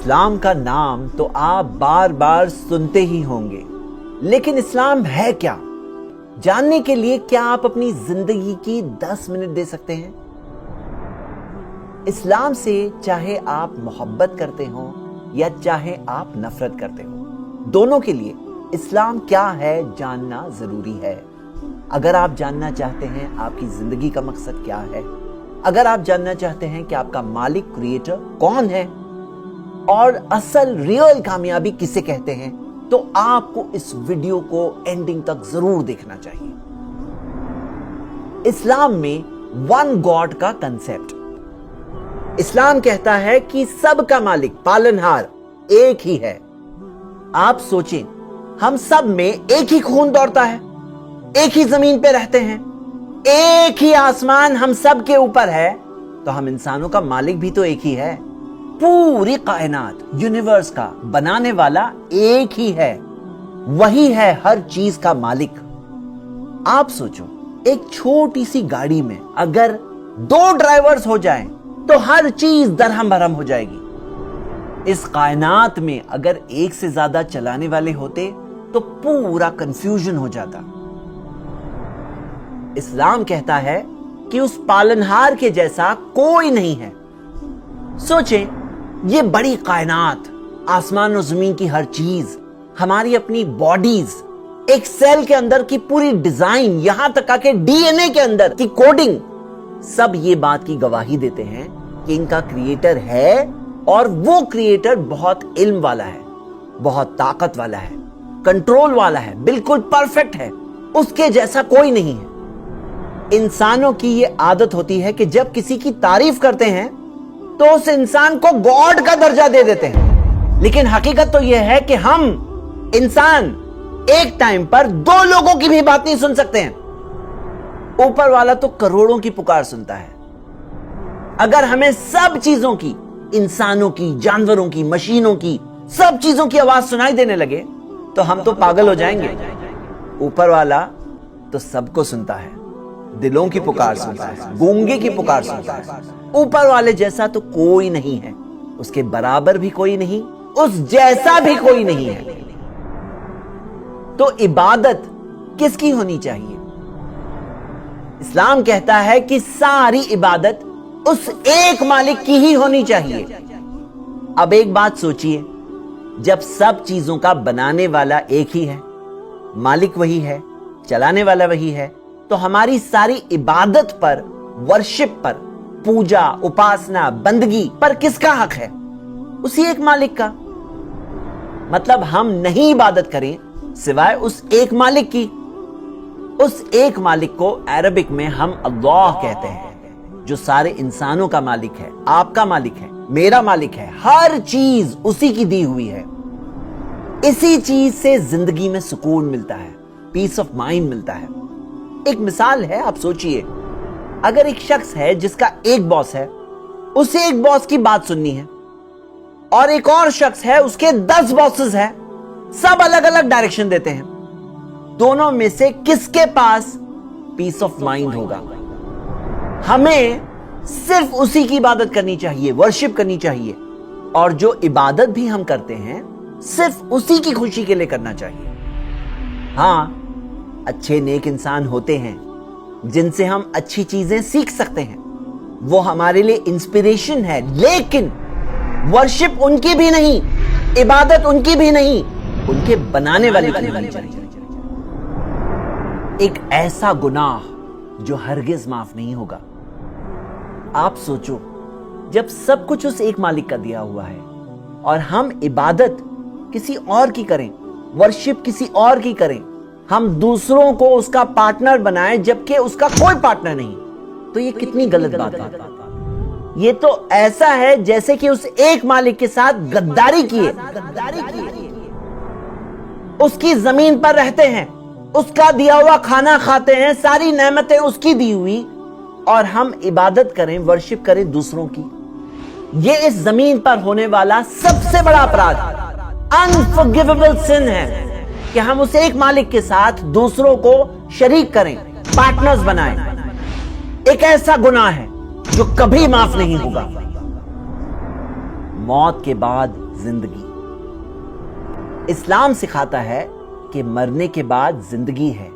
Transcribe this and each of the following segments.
इस्लाम का नाम तो आप बार बार सुनते ही होंगे, लेकिन इस्लाम है क्या? जानने के लिए क्या आप अपनी जिंदगी की 10 मिनट दे सकते हैं? इस्लाम से चाहे आप मोहब्बत करते हो या चाहे आप नफरत करते हो, दोनों के लिए इस्लाम क्या है जानना जरूरी है। अगर आप जानना चाहते हैं आपकी जिंदगी का मकसद क्या है, अगर आप जानना चाहते हैं कि आपका मालिक क्रिएटर कौन है और असल रियल कामयाबी किसे कहते हैं, तो आपको इस वीडियो को एंडिंग तक जरूर देखना चाहिए। इस्लाम में वन गॉड का कंसेप्ट। इस्लाम कहता है कि सबका मालिक पालनहार एक ही है। आप सोचें, हम सब में एक ही खून दौड़ता है, एक ही जमीन पे रहते हैं, एक ही आसमान हम सब के ऊपर है, तो हम इंसानों का मालिक भी तो एक ही है। पूरी कायनात यूनिवर्स का बनाने वाला एक ही है, वही है हर चीज का मालिक। आप सोचो, एक छोटी सी गाड़ी में अगर 2 ड्राइवर्स हो जाएं, तो हर चीज दरहम भरम हो जाएगी। इस कायनात में अगर एक से ज्यादा चलाने वाले होते तो पूरा कंफ्यूजन हो जाता। इस्लाम कहता है कि उस पालनहार के जैसा कोई नहीं है। सोचें, ये बड़ी कायनात, आसमान और जमीन की हर चीज, हमारी अपनी बॉडीज, एक सेल के अंदर की पूरी डिजाइन, यहां तक आके डीएनए के अंदर की कोडिंग, सब ये बात की गवाही देते हैं कि इनका क्रिएटर है और वो क्रिएटर बहुत इल्म वाला है, बहुत ताकत वाला है, कंट्रोल वाला है, बिल्कुल परफेक्ट है, उसके जैसा कोई नहीं है। इंसानों की ये आदत होती है कि जब किसी की तारीफ करते हैं तो उस इंसान को गॉड का दर्जा दे देते हैं, लेकिन हकीकत तो यह है कि हम इंसान एक टाइम पर 2 लोगों की भी बात नहीं सुन सकते हैं। ऊपर वाला तो करोड़ों की पुकार सुनता है। अगर हमें सब चीजों की, इंसानों की, जानवरों की, मशीनों की, सब चीजों की आवाज सुनाई देने लगे तो हम तो पागल हो जाएंगे। ऊपर वाला तो सबको सुनता है, दिलों की पुकार सुनता है, गूंगे की पुकार सुनता है। ऊपर वाले जैसा तो कोई नहीं है, उसके बराबर भी कोई नहीं, उस जैसा भी कोई नहीं है। तो इबादत किसकी होनी चाहिए? इस्लाम कहता है कि सारी इबादत उस एक मालिक की ही होनी चाहिए। अब एक बात सोचिए, जब सब चीजों का बनाने वाला एक ही है, मालिक वही है, चलाने वाला वही है, तो हमारी सारी इबादत पर, वर्शिप पर, पूजा, उपासना, बंदगी पर किसका हक है? उसी एक मालिक का। मतलब हम नहीं इबादत करें सिवाय उस एक मालिक की। उस एक मालिक को अरबिक में हम अल्लाह कहते हैं, जो सारे इंसानों का मालिक है, आपका मालिक है, मेरा मालिक है। हर चीज उसी की दी हुई है। इसी चीज से जिंदगी में सुकून मिलता है, पीस ऑफ माइंड मिलता है। एक मिसाल है, आप सोचिए, अगर एक शख्स है जिसका एक बॉस है, उसे एक बॉस की बात सुननी है, और एक और शख्स है उसके 10 बॉसेस हैं, सब अलग अलग डायरेक्शन देते हैं, दोनों में से किसके पास पीस ऑफ माइंड होगा? हमें सिर्फ उसी की इबादत करनी चाहिए, वर्शिप करनी चाहिए, और जो इबादत भी हम करते हैं सिर्फ उसी की खुशी के लिए करना चाहिए। हां, अच्छे नेक इंसान होते हैं जिनसे हम अच्छी चीजें सीख सकते हैं, वो हमारे लिए इंस्पिरेशन है, लेकिन वर्शिप उनकी भी नहीं, इबादत उनकी भी नहीं, उनके बनाने वाले की होनी चाहिए। एक ऐसा गुनाह जो हरगिज माफ नहीं होगा। आप सोचो, जब सब कुछ उस एक मालिक का दिया हुआ है और हम इबादत किसी और की करें, वर्शिप किसी और की करें, हम दूसरों को उसका पार्टनर बनाएं जबकि उसका कोई पार्टनर नहीं, तो ये कितनी गलत बात है। ये तो ऐसा है जैसे कि उस एक मालिक के साथ गद्दारी किए। उसकी जमीन पर रहते हैं, उसका दिया हुआ खाना खाते हैं, सारी नेमतें उसकी दी हुई, और हम इबादत करें, वर्शिप करें दूसरों की। ये इस जमीन पर होने वाला सबसे बड़ा अपराध, अनफॉरगिवेबल सिन है कि हम उस एक मालिक के साथ दूसरों को शरीक करें, पार्टनर्स बनाएं। एक ऐसा गुनाह है जो कभी माफ नहीं होगा। मौत के बाद زندگی۔ اسلام سکھاتا ہے کہ مرنے کے بعد زندگی ہے۔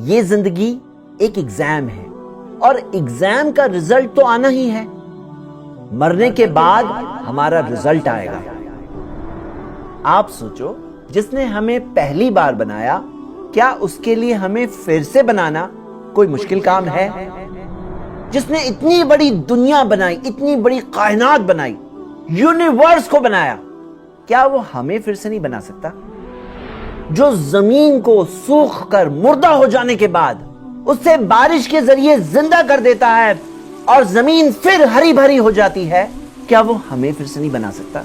یہ زندگی ایک ایگزام ہے اور ایگزام کا رزلٹ تو آنا ہی ہے۔ مرنے کے بعد ہمارا رزلٹ آئے گا۔ آپ سوچو، جس نے ہمیں پہلی بار بنایا، کیا اس کے لیے ہمیں پھر سے بنانا کوئی مشکل کام ہے؟ جس نے اتنی بڑی دنیا بنائی، اتنی بڑی کائنات بنائی، یونیورس کو بنایا، کیا وہ ہمیں پھر سے نہیں بنا سکتا؟ جو زمین کو سوکھ کر مردہ ہو جانے کے بعد اسے بارش کے ذریعے زندہ کر دیتا ہے اور زمین پھر ہری بھری ہو جاتی ہے، کیا وہ ہمیں پھر سے نہیں بنا سکتا؟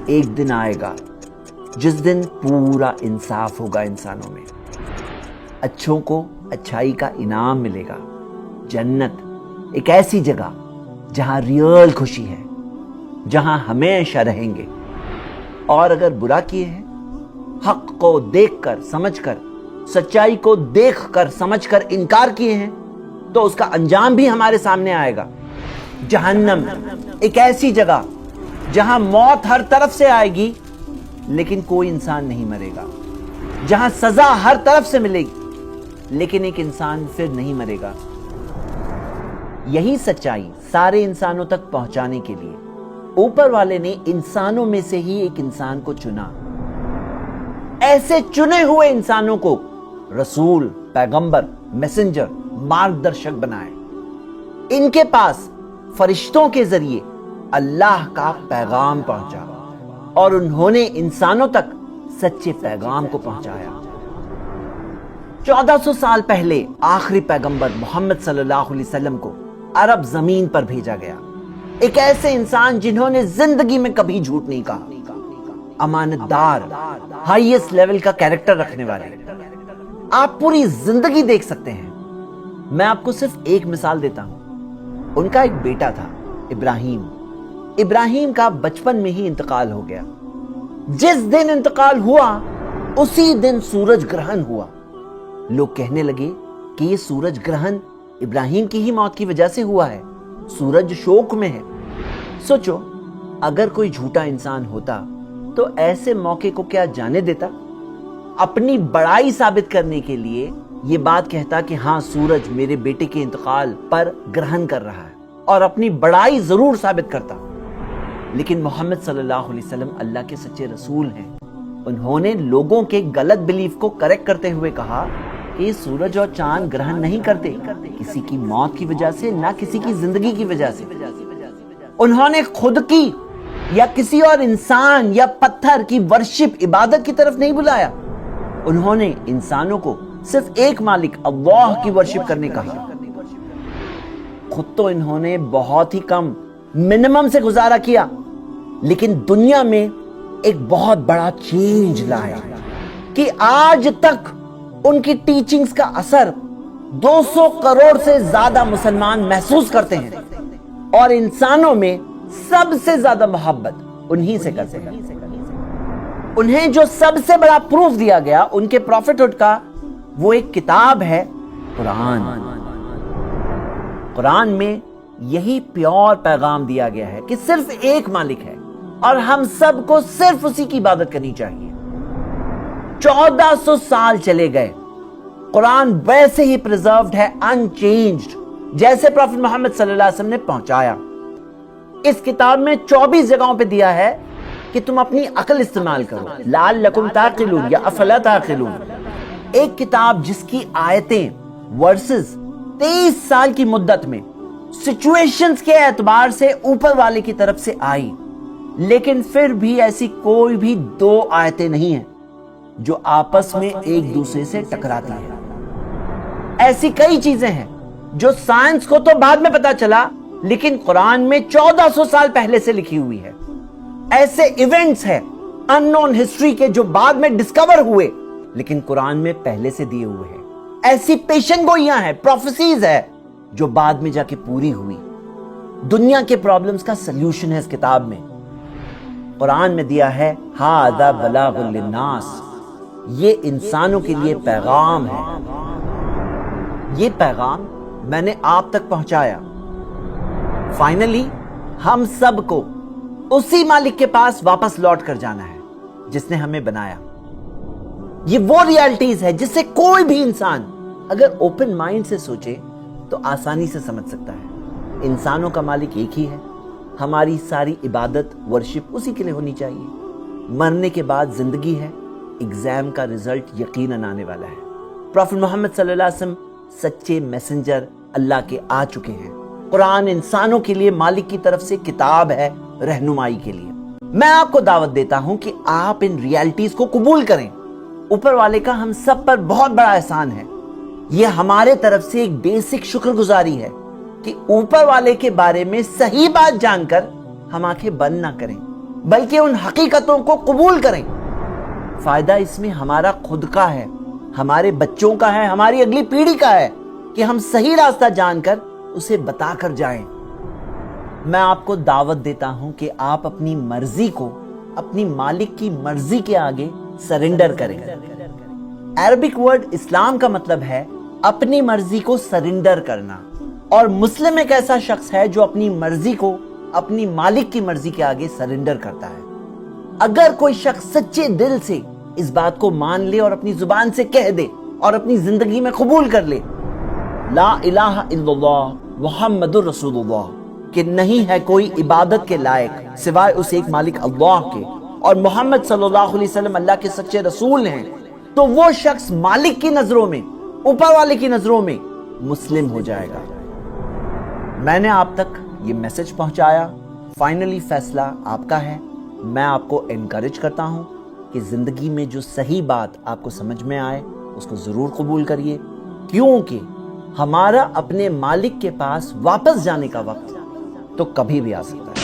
ایک دن آئے گا جس دن پورا انصاف ہوگا انسانوں میں۔ اچھوں کو اچھائی کا انعام ملے گا۔ جنت ایک ایسی جگہ جہاں ریئل خوشی ہے، جہاں ہمیشہ رہیں گے۔ اور اگر برا کیے ہیں، حق کو دیکھ کر سمجھ کر، سچائی کو دیکھ کر سمجھ کر انکار کیے ہیں، تو اس کا انجام بھی ہمارے سامنے آئے گا۔ جہنم ایک ایسی جگہ جہاں موت ہر طرف سے آئے گی لیکن کوئی انسان نہیں مرے گا، جہاں سزا ہر طرف سے ملے گی لیکن ایک انسان پھر نہیں مرے گا۔ یہی سچائی سارے انسانوں تک پہنچانے کے لیے اوپر والے نے انسانوں میں سے ہی ایک انسان کو چنا۔ ایسے چنے ہوئے انسانوں کو رسول، پیغمبر، میسنجر، مارگدرشک بنائے۔ ان کے پاس فرشتوں کے ذریعے اللہ کا پیغام پہنچا اور انہوں نے انسانوں تک سچے پیغام کو پہنچایا۔ 1400 سال پہلے آخری پیغمبر محمد صلی اللہ علیہ وسلم کو عرب زمین پر بھیجا گیا۔ ایک ایسے انسان جنہوں نے زندگی میں کبھی جھوٹ نہیں کہا، امانت دار، ہائیسٹ لیول کا کیریکٹر رکھنے والے۔ آپ پوری زندگی دیکھ سکتے ہیں۔ میں آپ کو صرف ایک مثال دیتا ہوں۔ ان کا ایک بیٹا تھا، ابراہیم۔ ابراہیم کا بچپن میں ہی انتقال ہو گیا۔ جس دن انتقال ہوا اسی دن سورج گرہن ہوا۔ لوگ کہنے لگے کہ یہ سورج گرہن ابراہیم کی ہی موت کی وجہ سے ہوا ہے، سورج شوق میں ہے۔ سوچو، اگر کوئی جھوٹا انسان ہوتا تو ایسے موقع کو کیا جانے دیتا؟ اپنی بڑائی ثابت کرنے کے لیے یہ بات کہتا کہ ہاں، سورج میرے بیٹے کے انتقال پر گرہن کر رہا ہے، اور اپنی بڑائی ضرور ثابت کرتا۔ لیکن محمد صلی اللہ علیہ وسلم اللہ کے سچے رسول ہیں۔ انہوں نے لوگوں کے غلط بلیف کو کریکٹ کرتے ہوئے کہا کہ یہ سورج اور چاند گرہن نہیں کرتے کسی کی موت کی وجہ سے، نہ کسی کی زندگی کی وجہ سے۔ انہوں نے خود کی یا کسی اور انسان یا پتھر کی ورشپ، عبادت کی طرف نہیں بلایا۔ انہوں نے انسانوں کو صرف ایک مالک اللہ کی ورشپ کرنے کہا۔ خود تو انہوں نے بہت ہی کم، منیمم سے گزارا کیا، لیکن دنیا میں ایک بہت بڑا چینج لایا کہ آج تک ان کی ٹیچنگز کا اثر 200 کروڑ سے زیادہ مسلمان محسوس کرتے ہیں، اور انسانوں میں سب سے زیادہ محبت انہی سے کرتے ہیں۔ انہیں جو سب سے بڑا پروف دیا گیا ان کے پروفیٹہڈ کا، وہ ایک کتاب ہے، قرآن۔ قرآن میں یہی پیور پیغام دیا گیا ہے کہ صرف ایک مالک ہے اور ہم سب کو صرف اسی کی عبادت کرنی چاہیے۔ 1400 سال چلے گئے، قرآن ویسے ہی پریزروڈ ہے، انچینجڈ، جیسے پروفیٹ محمد صلی اللہ علیہ وسلم نے پہنچایا۔ اس کتاب میں 24 جگہوں پہ دیا ہے کہ تم اپنی عقل استعمال کرو، لعلکم تعقلون یا افلا تعقلون۔ ایک کتاب جس کی آیتیں، ورسز 23 سال کی مدت میں سچویشنز کے اعتبار سے اوپر والے کی طرف سے آئی، لیکن پھر بھی ایسی کوئی بھی 2 آیتیں نہیں ہیں جو آپس میں ایک دوسرے سے ٹکراتی ہیں۔ ایسی کئی چیزیں ہیں جو سائنس کو تو بعد میں پتا چلا، لیکن قرآن میں 1400 سال پہلے سے لکھی ہوئی ہے۔ ایسے ایونٹس ہیں ان نون ہسٹری کے جو بعد میں ڈسکور ہوئے، لیکن قرآن میں پہلے سے دیے ہوئے ہیں۔ ایسی پیشن گوئیاں ہیں، پروفیسیز ہے جو بعد میں جا کے پوری ہوئی۔ دنیا کے پرابلمز کا سلیوشن ہے اس کتاب میں۔ قرآن میں دیا ہے ھذا بلاغ للناس، یہ انسانوں کے لیے پیغام ہے۔ یہ پیغام میں نے آپ تک پہنچایا۔ فائنلی ہم سب کو उसी मालिक के पास वापस लौट कर जाना है जिसने हमें बनाया। ये वो रियलिटीज है जिससे कोई भी इंसान अगर ओपन माइंड से सोचे तो आसानी से समझ सकता है। इंसानों का मालिक एक ही है, हमारी सारी इबादत वर्शिप उसी के लिए होनी चाहिए। मरने के बाद जिंदगी है, एग्जाम का रिजल्ट यकीनन आने वाला है। प्रॉफेट मोहम्मद सल्लल्लाहु अलैहि वसल्लम सच्चे मैसेंजर अल्लाह के आ चुके हैं। कुरान इंसानों के लिए मालिक की तरफ से किताब है रहनुमाई के लिए। मैं आपको दावत देता हूं कि आप इन रियलिटीज को कबूल करें। ऊपर वाले का हम सब पर बहुत बड़ा एहसान है। यह हमारे तरफ से एक बेसिक शुक्रगुजारी है कि ऊपर वाले के बारे में सही बात जानकर हम आंखें बंद ना करें, बल्कि उन हकीकतों को कबूल करें। फायदा इसमें हमारा खुद का है, हमारे बच्चों का है, हमारी अगली पीढ़ी का है कि हम सही रास्ता जानकर उसे बताकर जाएं। मैं आपको दावत देता हूं कि आप अपनी मर्जी को अपनी मालिक की मर्जी के आगे सरेंडर करें। अरबिक वर्ड इस्लाम का मतलब है अपनी मर्जी को सरेंडर करना, और मुस्लिम एक ऐसा शख्स है जो अपनी मर्जी को अपनी मालिक की मर्जी के आगे सरेंडर करता है। अगर कोई शख्स सच्चे दिल से इस बात को मान ले और अपनी जुबान से कह दे और अपनी जिंदगी में कबूल कर ले, ला इलाहा इल्लल्लाह मुहम्मदुर रसूलुल्लाह, कि नहीं है कोई इबादत के लायक सिवाय उस एक मालिक अल्लाह के, और मोहम्मद सल्लल्लाहु अलैहि वसल्लम अल्लाह के सच्चे रसूल हैं, तो वो शख्स मालिक की नजरों में, ऊपर वाले की नजरों में मुस्लिम हो जाएगा। मैंने आप तक ये मैसेज पहुंचाया, फाइनली फैसला आपका है। मैं आपको एनकरेज करता हूं कि जिंदगी में जो सही बात आपको समझ में आए उसको जरूर कबूल करिए, क्योंकि हमारा अपने मालिक के पास वापस जाने का वक्त तो कभी भी आ सकता है।